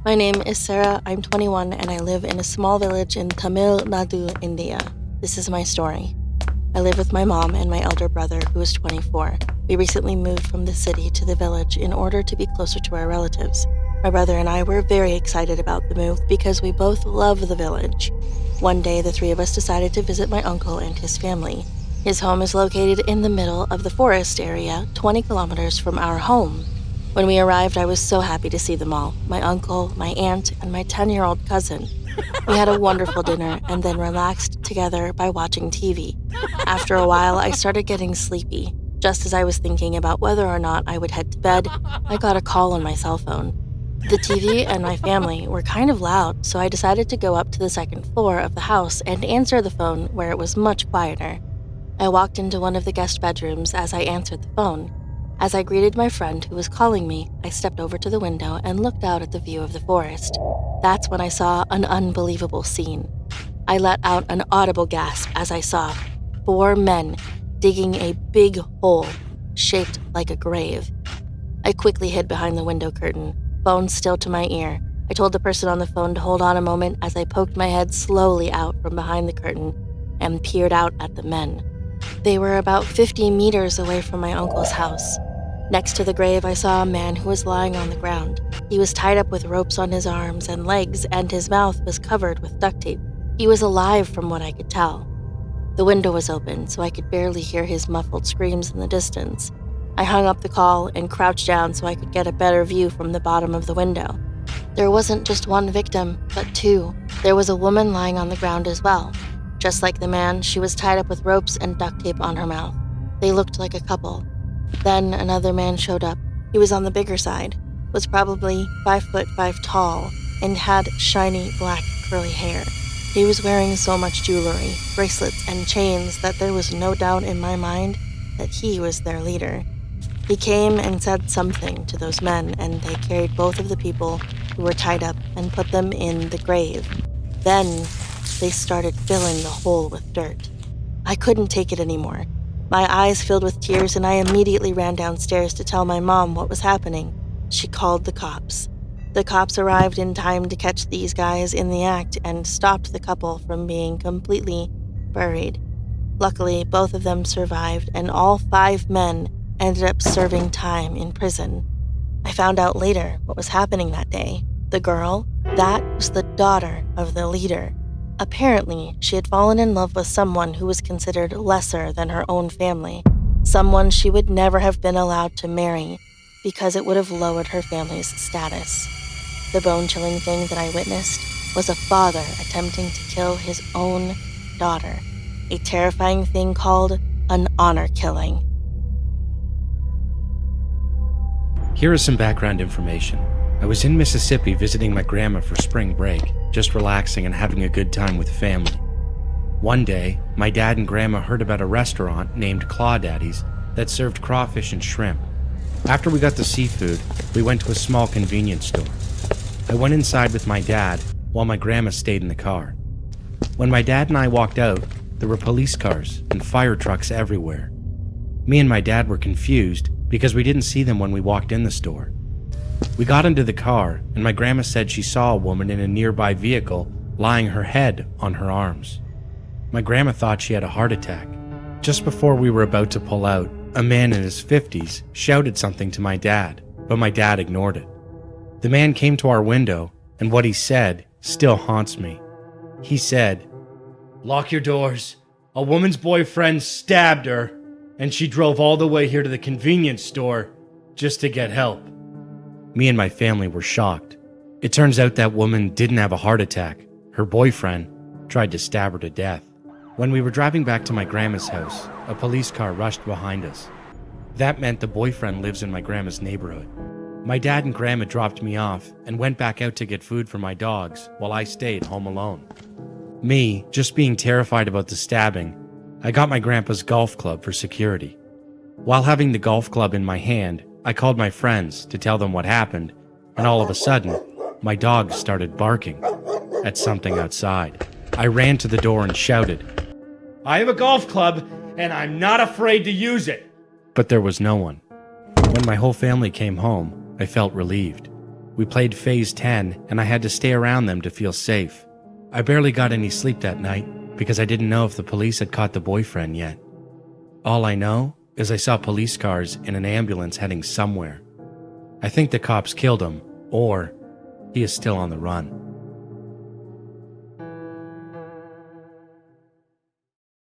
My name is Sarah, I'm 21, and I live in a small village in Tamil Nadu, India. This is my story. I live with my mom and my elder brother, who is 24. We recently moved from the city to the village in order to be closer to our relatives. My brother and I were very excited about the move because we both love the village. One day, the three of us decided to visit my uncle and his family. His home is located in the middle of the forest area, 20 kilometers from our home. When we arrived, I was so happy to see them all, my uncle, my aunt, and my 10-year-old cousin. We had a wonderful dinner and then relaxed together by watching TV. After a while, I started getting sleepy. Just as I was thinking about whether or not I would head to bed, I got a call on my cell phone. The TV and my family were kind of loud, so I decided to go up to the second floor of the house and answer the phone where it was much quieter. I walked into one of the guest bedrooms as I answered the phone. As I greeted my friend who was calling me, I stepped over to the window and looked out at the view of the forest. That's when I saw an unbelievable scene. I let out an audible gasp as I saw 4 men digging a big hole shaped like a grave. I quickly hid behind the window curtain, phone still to my ear. I told the person on the phone to hold on a moment as I poked my head slowly out from behind the curtain and peered out at the men. They were about 50 meters away from my uncle's house. Next to the grave, I saw a man who was lying on the ground. He was tied up with ropes on his arms and legs, and his mouth was covered with duct tape. He was alive from what I could tell. The window was open, so I could barely hear his muffled screams in the distance. I hung up the call and crouched down so I could get a better view from the bottom of the window. There wasn't just one victim, but 2. There was a woman lying on the ground as well. Just like the man, she was tied up with ropes and duct tape on her mouth. They looked like a couple. Then another man showed up. He was on the bigger side, was probably 5'5" tall, and had shiny black curly hair. He was wearing so much jewelry, bracelets, and chains that there was no doubt in my mind that he was their leader. He came and said something to those men, and they carried both of the people who were tied up and put them in the grave. Then they started filling the hole with dirt. I couldn't take it anymore. My eyes filled with tears, and I immediately ran downstairs to tell my mom what was happening. She called the cops. The cops arrived in time to catch these guys in the act and stopped the couple from being completely buried. Luckily, both of them survived, and all 5 men ended up serving time in prison. I found out later what was happening that day. The girl, that was the daughter of the leader. Apparently, she had fallen in love with someone who was considered lesser than her own family, someone she would never have been allowed to marry because it would have lowered her family's status. The bone-chilling thing that I witnessed was a father attempting to kill his own daughter, a terrifying thing called an honor killing. Here is some background information. I was in Mississippi visiting my grandma for spring break, just relaxing and having a good time with family. One day, my dad and grandma heard about a restaurant named Claw Daddy's that served crawfish and shrimp. After we got the seafood, we went to a small convenience store. I went inside with my dad while my grandma stayed in the car. When my dad and I walked out, there were police cars and fire trucks everywhere. Me and my dad were confused because we didn't see them when we walked in the store. We got into the car, and my grandma said she saw a woman in a nearby vehicle lying her head on her arms. My grandma thought she had a heart attack. Just before we were about to pull out, a man in his 50s shouted something to my dad, but my dad ignored it. The man came to our window, and what he said still haunts me. He said, "Lock your doors. A woman's boyfriend stabbed her, and she drove all the way here to the convenience store just to get help." Me and my family were shocked. It turns out that woman didn't have a heart attack. Her boyfriend tried to stab her to death. When we were driving back to my grandma's house, a police car rushed behind us. That meant the boyfriend lives in my grandma's neighborhood. My dad and grandma dropped me off and went back out to get food for my dogs while I stayed home alone. Me, just being terrified about the stabbing, I got my grandpa's golf club for security. While having the golf club in my hand, I called my friends to tell them what happened, and all of a sudden, my dog started barking at something outside. I ran to the door and shouted, "I have a golf club, and I'm not afraid to use it!" But there was no one. When my whole family came home, I felt relieved. We played Phase 10, and I had to stay around them to feel safe. I barely got any sleep that night because I didn't know if the police had caught the boyfriend yet. All I know is I saw police cars and an ambulance heading somewhere. I think the cops killed him, or he is still on the run.